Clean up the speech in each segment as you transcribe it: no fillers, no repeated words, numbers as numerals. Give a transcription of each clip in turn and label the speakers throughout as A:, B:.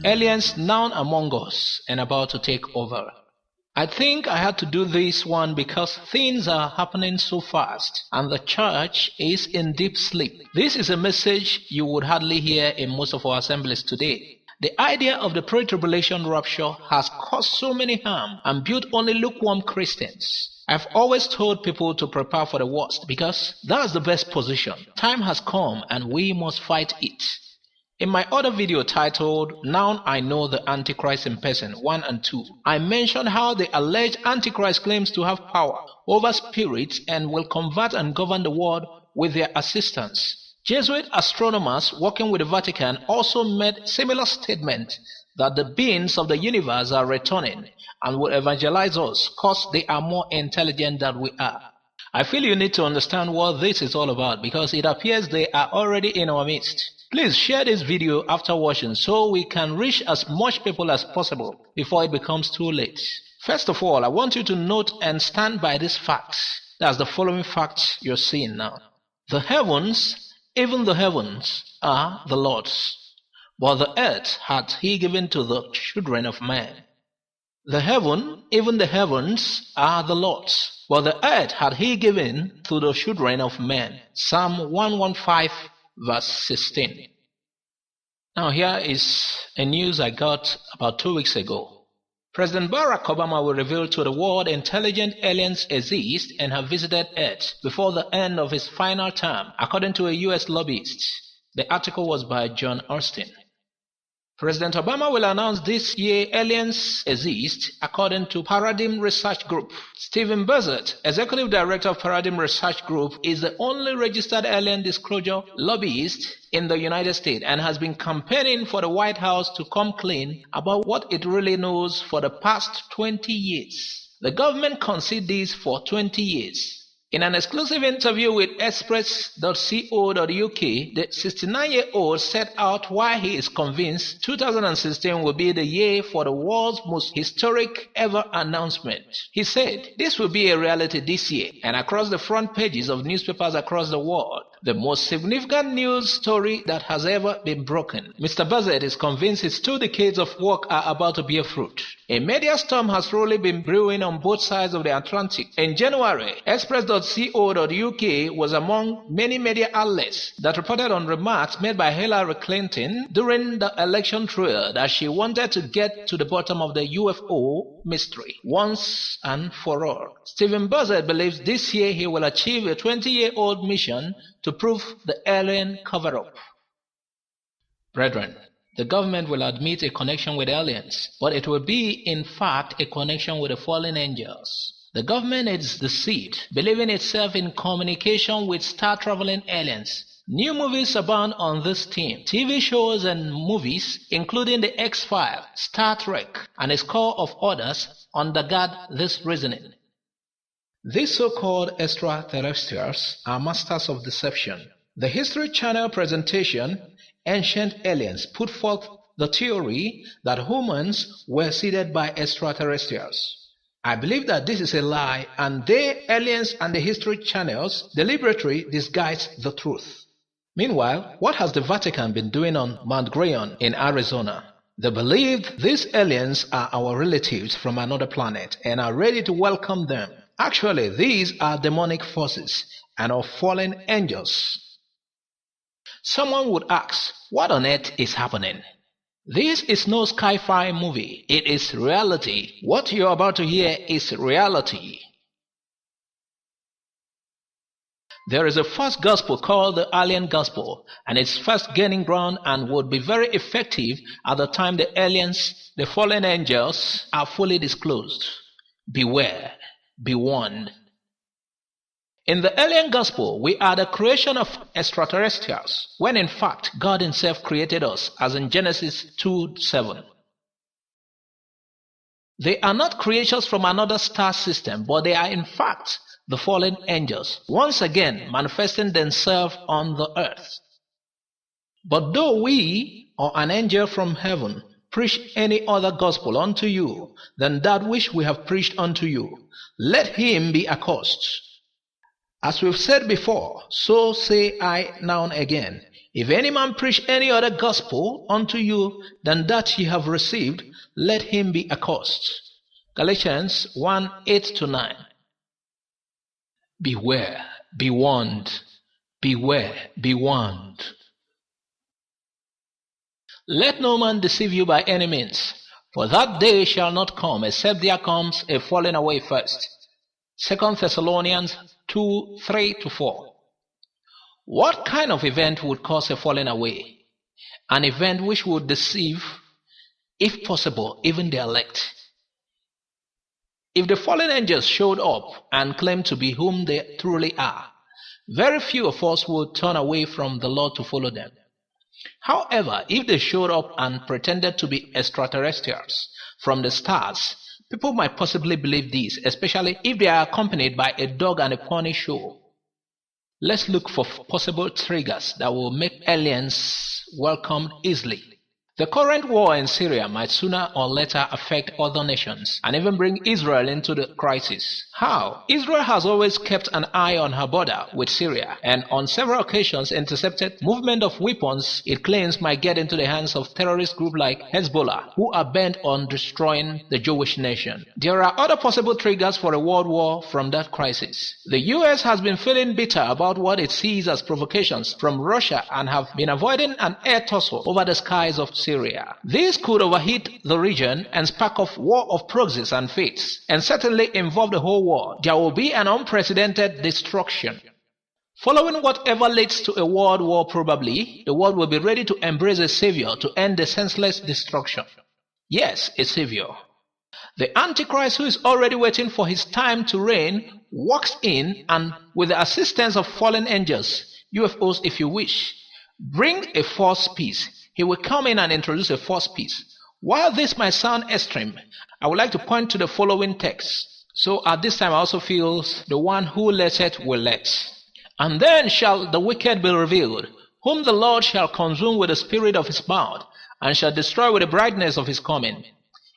A: aliens now among us and about to take over. I think I had to do this one because things are happening so fast and the church is in deep sleep. This is a message you would hardly hear in most of our assemblies today. The idea of the pre-tribulation rapture has caused so many harm and built only lukewarm Christians. I've always told people to prepare for the worst because that's the best position. Time has come and we must fight it. In my other video titled, Now I Know the Antichrist in Person 1 and 2, I mentioned how the alleged Antichrist claims to have power over spirits and will convert and govern the world with their assistance. Jesuit astronomers working with the Vatican also made similar statement that the beings of the universe are returning and will evangelize us because they are more intelligent than we are. I feel you need to understand what this is all about because it appears they are already in our midst. Please share this video after watching so we can reach as much people as possible before it becomes too late. First of all, I want you to note and stand by these facts. That's the following facts you're seeing now. The heavens, even the heavens, are the Lord's, but the earth hath he given to the children of man. The heaven, even the heavens, are the Lord's, but the earth hath he given to the children of men. Psalm 115 verse 16. Now here is a news I got about 2 weeks ago. President Barack Obama will reveal to the world intelligent aliens exist and have visited Earth before the end of his final term, according to a U.S. lobbyist. The article was by John Austin. President Obama will announce this year aliens exist according to Paradigm Research Group. Stephen Buzzard, Executive Director of Paradigm Research Group, is the only registered alien disclosure lobbyist in the United States and has been campaigning for the White House to come clean about what it really knows for the past 20 years. The government concealed this for 20 years. In an exclusive interview with Express.co.uk, the 69-year-old set out why he is convinced 2016 will be the year for the world's most historic ever announcement. He said, "This will be a reality this year and across the front pages of newspapers across the world. The most significant news story that has ever been broken." Mr. Buzzard is convinced his 2 decades of work are about to bear fruit. A media storm has really been brewing on both sides of the Atlantic. In January, Express.co.uk was among many media outlets that reported on remarks made by Hillary Clinton during the election trial that she wanted to get to the bottom of the UFO mystery once and for all. Stephen Buzzard believes this year he will achieve a 20-year-old mission to prove the alien cover-up. Brethren, the government will admit a connection with aliens, but it will be in fact a connection with the fallen angels. The government is deceived, believing itself in communication with star-traveling aliens. New movies abound on this theme. TV shows and movies, including The X-Files, Star Trek, and a score of others, undergird this reasoning. These so-called extraterrestrials are masters of deception. The History Channel presentation, Ancient Aliens, put forth the theory that humans were seeded by extraterrestrials. I believe that this is a lie, and they, aliens and the History Channels, deliberately disguise the truth. Meanwhile, what has the Vatican been doing on Mount Grayon in Arizona? They believe these aliens are our relatives from another planet and are ready to welcome them. Actually, these are demonic forces and are fallen angels. Someone would ask, what on earth is happening? This is no sci-fi movie. It is reality. What you're about to hear is reality. There is a false gospel called the alien gospel, and it's first gaining ground and would be very effective at the time the aliens, the fallen angels, are fully disclosed. Beware, be warned. In the alien gospel, we are the creation of extraterrestrials, when in fact God himself created us, as in Genesis 2:7. They are not creations from another star system, but they are in fact the fallen angels, once again manifesting themselves on the earth. But though we, or an angel from heaven, preach any other gospel unto you than that which we have preached unto you, let him be accursed. As we've said before, so say I now and again, If any man preach any other gospel unto you than that ye have received, let him be accursed. Galatians 1:8-9. Beware, be warned. Beware, be warned. Let no man deceive you by any means, for that day shall not come, except there comes a falling away first. 2 Thessalonians 2:3-4. What kind of event would cause a falling away? An event which would deceive, if possible, even the elect. If the fallen angels showed up and claimed to be whom they truly are, very few of us would turn away from the Lord to follow them. However, if they showed up and pretended to be extraterrestrials from the stars, people might possibly believe this, especially if they are accompanied by a dog and a pony show. Let's look for possible triggers that will make aliens welcomed easily. The current war in Syria might sooner or later affect other nations and even bring Israel into the crisis. How? Israel has always kept an eye on her border with Syria and on several occasions intercepted movement of weapons it claims might get into the hands of terrorist groups like Hezbollah, who are bent on destroying the Jewish nation. There are other possible triggers for a world war from that crisis. The US has been feeling bitter about what it sees as provocations from Russia and have been avoiding an air tussle over the skies of Syria. This could overheat the region and spark off war of proxies and faiths, and certainly involve the whole world. There will be an unprecedented destruction. Following whatever leads to a world war, probably, the world will be ready to embrace a savior to end the senseless destruction. Yes, a savior. The Antichrist, who is already waiting for his time to reign, walks in and, with the assistance of fallen angels, UFOs if you wish, bring a false peace. He will come in and introduce a false peace. While this might sound extreme, I would like to point to the following text. So at this time I also feel the one who letteth will let. And then shall the wicked be revealed, whom the Lord shall consume with the spirit of his mouth, and shall destroy with the brightness of his coming.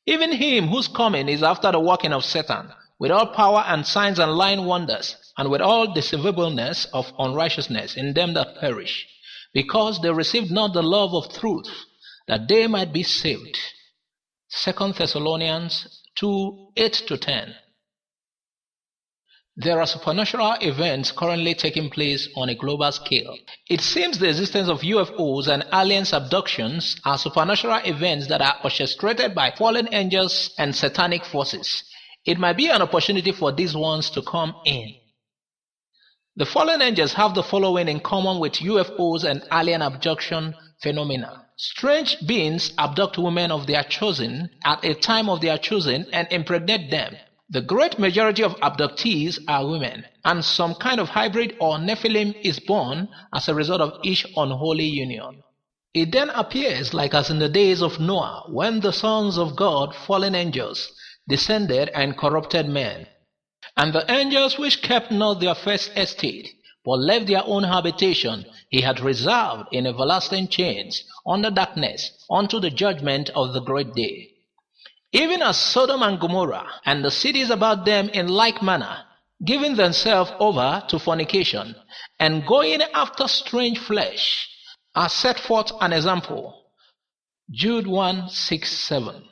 A: Even him whose coming is after the working of Satan, with all power and signs and lying wonders, and with all deceivableness of unrighteousness in them that perish, because they received not the love of truth, that they might be saved. 2 Thessalonians 2:8-10. There are supernatural events currently taking place on a global scale. It seems the existence of UFOs and alien abductions are supernatural events that are orchestrated by fallen angels and satanic forces. It might be an opportunity for these ones to come in. The fallen angels have the following in common with UFOs and alien abduction phenomena. Strange beings abduct women of their choosing at a time of their choosing and impregnate them. The great majority of abductees are women, and some kind of hybrid or Nephilim is born as a result of each unholy union. It then appears like as in the days of Noah, when the sons of God, fallen angels, descended and corrupted men. And the angels which kept not their first estate, but left their own habitation, he had reserved in everlasting chains under darkness unto the judgment of the great day. Even as Sodom and Gomorrah and the cities about them in like manner, giving themselves over to fornication and going after strange flesh, are set forth an example. Jude 1:6-7.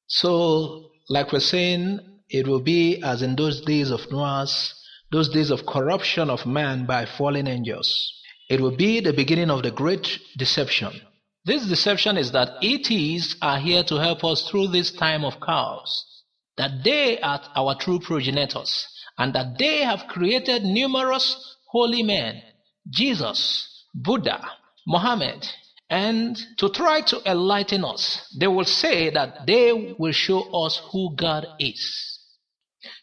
A: So, like we're saying, it will be as in those days of Noah's, those days of corruption of man by fallen angels. It will be the beginning of the great deception. This deception is that ETs are here to help us through this time of chaos, that they are our true progenitors, and that they have created numerous holy men, Jesus, Buddha, Mohammed, and to try to enlighten us. They will say that they will show us who God is.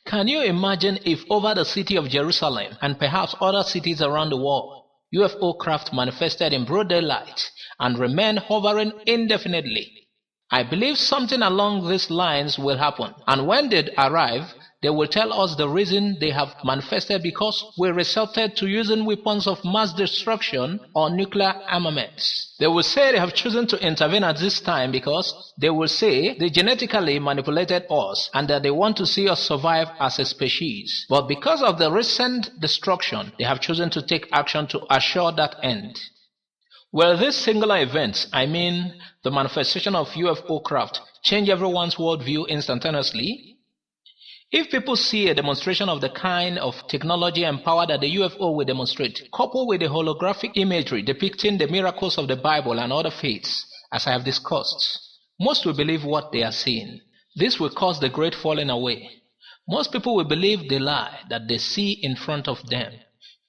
A: Can you imagine if over the city of Jerusalem and perhaps other cities around the world, UFO craft manifested in broad daylight and remained hovering indefinitely? I believe something along these lines will happen, and when they arrive, they will tell us the reason they have manifested, because we resorted to using weapons of mass destruction or nuclear armaments. They will say they have chosen to intervene at this time because they will say they genetically manipulated us and that they want to see us survive as a species. But because of the recent destruction, they have chosen to take action to assure that end. Will these singular events, I mean the manifestation of UFO craft, change everyone's worldview instantaneously? If people see a demonstration of the kind of technology and power that the UFO will demonstrate, coupled with the holographic imagery depicting the miracles of the Bible and other faiths, as I have discussed, most will believe what they are seeing. This will cause the great falling away. Most people will believe the lie that they see in front of them.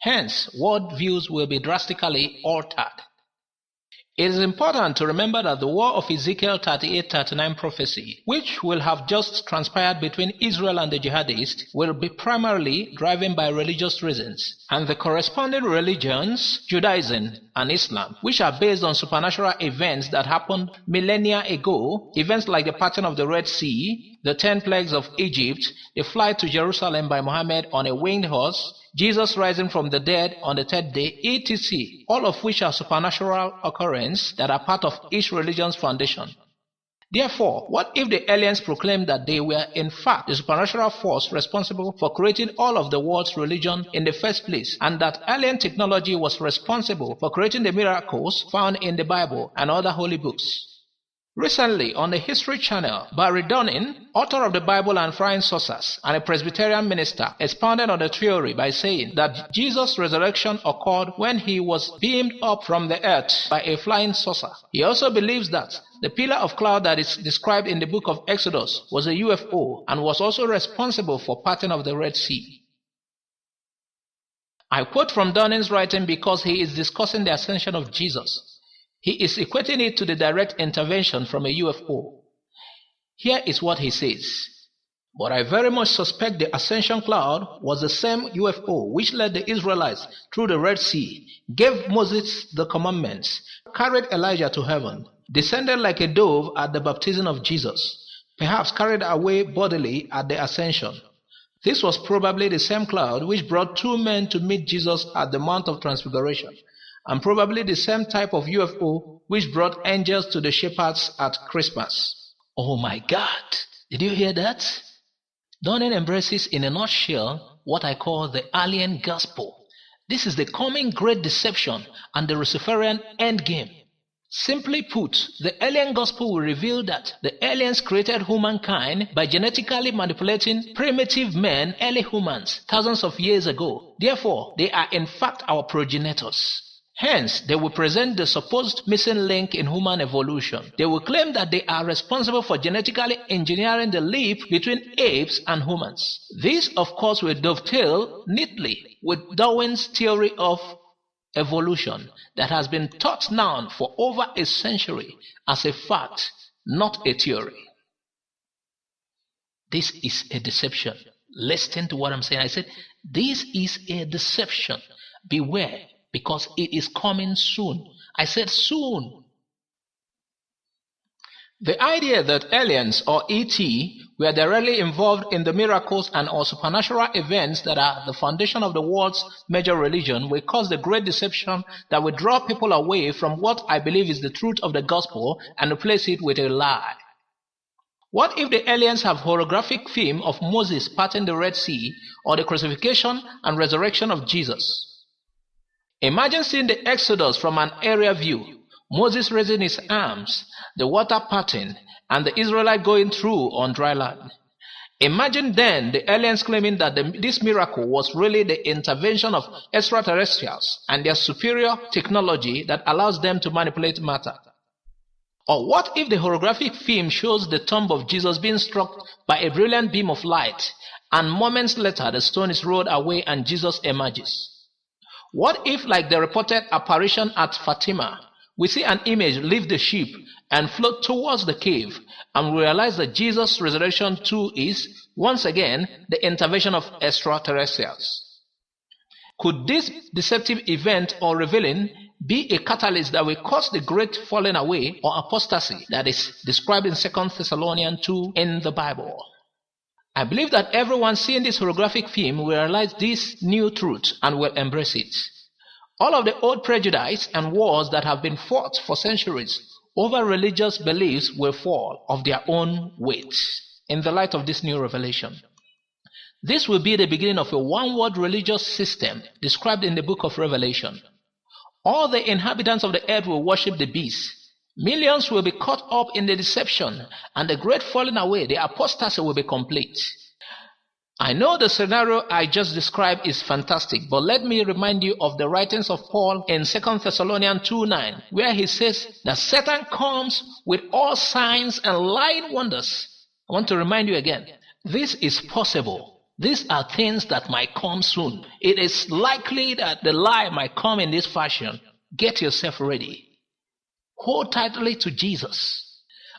A: Hence, worldviews will be drastically altered. It is important to remember that the war of Ezekiel 38-39 prophecy, which will have just transpired between Israel and the jihadists, will be primarily driven by religious reasons, and the corresponding religions, Judaism and Islam, which are based on supernatural events that happened millennia ago, events like the parting of the Red Sea, the 10 plagues of Egypt, the flight to Jerusalem by Muhammad on a winged horse, Jesus rising from the dead on the third day, etc., all of which are supernatural occurrences that are part of each religion's foundation. Therefore, what if the aliens proclaimed that they were in fact the supernatural force responsible for creating all of the world's religion in the first place, and that alien technology was responsible for creating the miracles found in the Bible and other holy books? Recently, on the History Channel, Barry Dunning, author of the Bible and Flying Saucers and a Presbyterian minister, expounded on the theory by saying that Jesus' resurrection occurred when he was beamed up from the earth by a flying saucer. He also believes that the pillar of cloud that is described in the book of Exodus was a UFO and was also responsible for parting of the Red Sea. I quote from Dunning's writing because he is discussing the ascension of Jesus. He is equating it to the direct intervention from a UFO. Here is what he says. But I very much suspect the ascension cloud was the same UFO which led the Israelites through the Red Sea, gave Moses the commandments, carried Elijah to heaven, descended like a dove at the baptism of Jesus, perhaps carried away bodily at the ascension. This was probably the same cloud which brought two men to meet Jesus at the Mount of Transfiguration, and probably the same type of UFO which brought angels to the shepherds at Christmas. Oh my God! Did you hear that? Dunning embraces in a nutshell what I call the alien gospel. This is the coming great deception and the Luciferian endgame. Simply put, the alien gospel will reveal that the aliens created humankind by genetically manipulating primitive men, early humans, thousands of years ago. Therefore, they are in fact our progenitors. Hence, they will present the supposed missing link in human evolution. They will claim that they are responsible for genetically engineering the leap between apes and humans. This, of course, will dovetail neatly with Darwin's theory of evolution that has been taught now for over a century as a fact, not a theory. This is a deception. Listen to what I'm saying. I said, this is a deception. Beware. Because it is coming soon. I said soon. The idea that aliens or ET were directly involved in the miracles and or supernatural events that are the foundation of the world's major religion will cause the great deception that will draw people away from what I believe is the truth of the gospel and replace it with a lie. What if the aliens have holographic film of Moses parting the Red Sea or the crucifixion and resurrection of Jesus? Imagine seeing the Exodus from an aerial view, Moses raising his arms, the water parting, and the Israelites going through on dry land. Imagine then the aliens claiming that this miracle was really the intervention of extraterrestrials and their superior technology that allows them to manipulate matter. Or what if the holographic film shows the tomb of Jesus being struck by a brilliant beam of light, and moments later the stone is rolled away and Jesus emerges? What if, like the reported apparition at Fatima, we see an image leave the ship and float towards the cave, and we realize that Jesus' resurrection too is, once again, the intervention of extraterrestrials? Could this deceptive event or revealing be a catalyst that will cause the great falling away or apostasy that is described in 2 Thessalonians 2 in the Bible? I believe that everyone seeing this holographic film will realize this new truth and will embrace it. All of the old prejudice and wars that have been fought for centuries over religious beliefs will fall of their own weight in the light of this new revelation. This will be the beginning of a one-world religious system described in the book of Revelation. All the inhabitants of the earth will worship the beast. Millions will be caught up in the deception, and the great falling away, the apostasy, will be complete. I know the scenario I just described is fantastic, but let me remind you of the writings of Paul in 2 Thessalonians 2:9, where he says that Satan comes with all signs and lying wonders. I want to remind you again, this is possible. These are things that might come soon. It is likely that the lie might come in this fashion. Get yourself ready. Hold tightly to Jesus.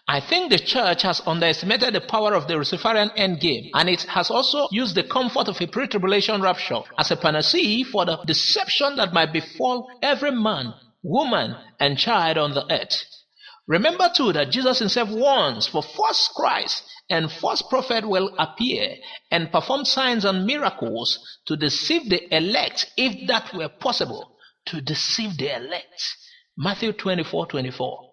A: I think the church has underestimated the power of the Luciferian endgame, and it has also used the comfort of a pre-tribulation rapture as a panacea for the deception that might befall every man, woman, and child on the earth. Remember too that Jesus himself warns for false Christ and false prophet will appear and perform signs and miracles to deceive the elect, if that were possible, to deceive the elect. Matthew 24:24.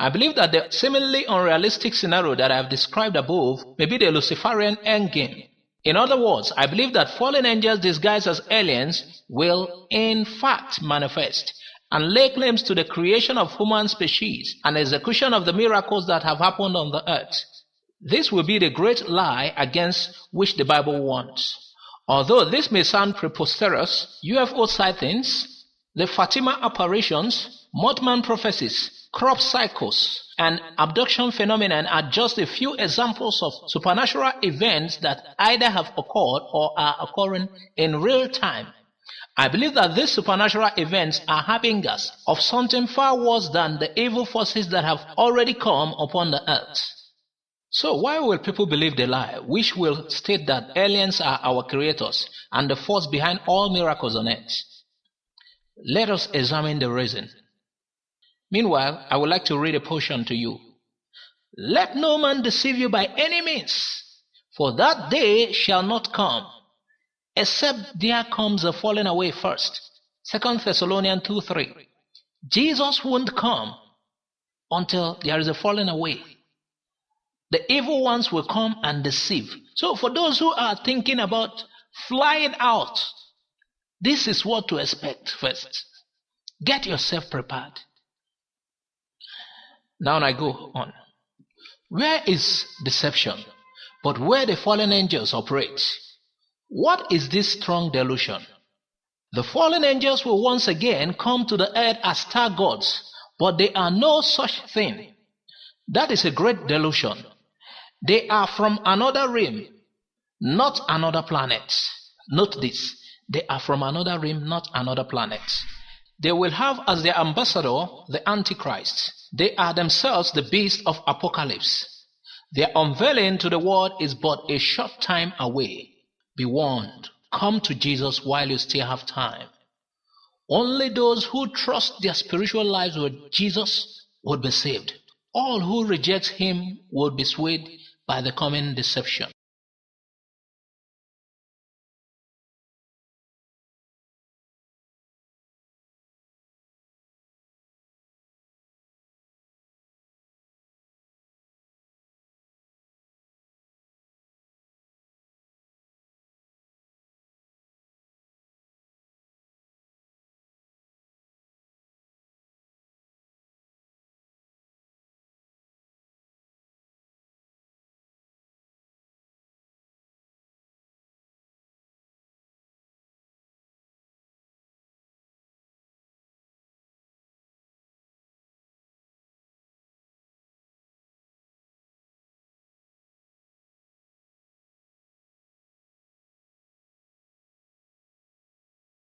A: I believe that the seemingly unrealistic scenario that I have described above may be the Luciferian endgame. In other words, I believe that fallen angels disguised as aliens will in fact manifest and lay claims to the creation of human species and execution of the miracles that have happened on the earth. This will be the great lie against which the Bible warns. Although this may sound preposterous, UFO sightings, the Fatima apparitions, Mothman prophecies, crop cycles, and abduction phenomenon are just a few examples of supernatural events that either have occurred or are occurring in real time. I believe that these supernatural events are harbingers of something far worse than the evil forces that have already come upon the earth. So why will people believe the lie, which will state that aliens are our creators and the force behind all miracles on earth? Let us examine the reason. Meanwhile, I would like to read a portion to you. Let no man deceive you by any means, for that day shall not come, except there comes a falling away first. 2 Thessalonians 2:3. Jesus won't come until there is a falling away. The evil ones will come and deceive. So for those who are thinking about flying out, this is what to expect first. Get yourself prepared. Now I go on. Where is deception, but where the fallen angels operate? What is this strong delusion? The fallen angels will once again come to the earth as star gods, but they are no such thing. That is a great delusion. They are from another realm, not another planet. Note this. They are from another realm, not another planet. They will have as their ambassador the Antichrist. They are themselves the beast of Apocalypse. Their unveiling to the world is but a short time away. Be warned. Come to Jesus while you still have time. Only those who trust their spiritual lives with Jesus will be saved. All who reject him will be swayed by the coming deception.